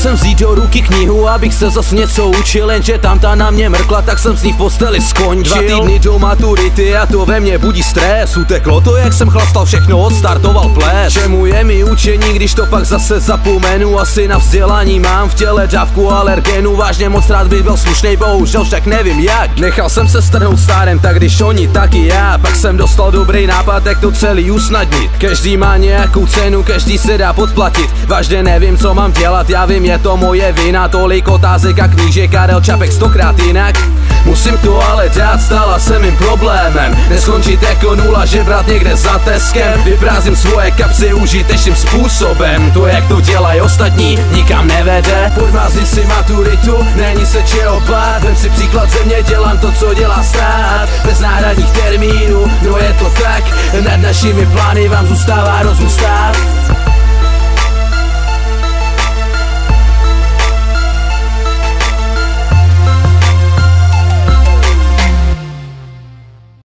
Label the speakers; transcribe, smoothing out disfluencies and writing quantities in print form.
Speaker 1: jsem vzít do ruky knihu, abych se zas něco učil, jenže tam ta na mě mrkla, tak jsem s ní v posteli skončil. 2 týdny do maturity a to ve mně budí stres. Uteklo to, jak jsem chlastal, všechno odstartoval ples. Čemu je mi učení, když to pak zase zapomenu? Asi na vzdělání mám v těle dávku alergenu. Vážně moc rád bych byl slušnej, bohužel však nevím jak. Nechal jsem se strhnout stárem, tak když oni, tak i já. Pak jsem dostal dobrý nápad, jak to celý usnadnit. Každý má nějakou cenu, každý se dá podplatit. Vážně nevím, co mám dělat, já vím, je to moje vina. Tolik otázek a knížek, Karel Čapek 100krát jinak. Musím to ale dát, stala se mým problémem. Neskončit jako nula, žebrat někde za Teskem. Vyprázím svoje kapsy užitečným způsobem. To, jak to dělají ostatní, nikam nevede. Podmázli si maturitu, není se čeho bát. Vem si příklad ze mě, dělám to, co dělá stát. Bez náhradních termínů, no je to tak. Nad našimi plány vám zůstává rozum stát.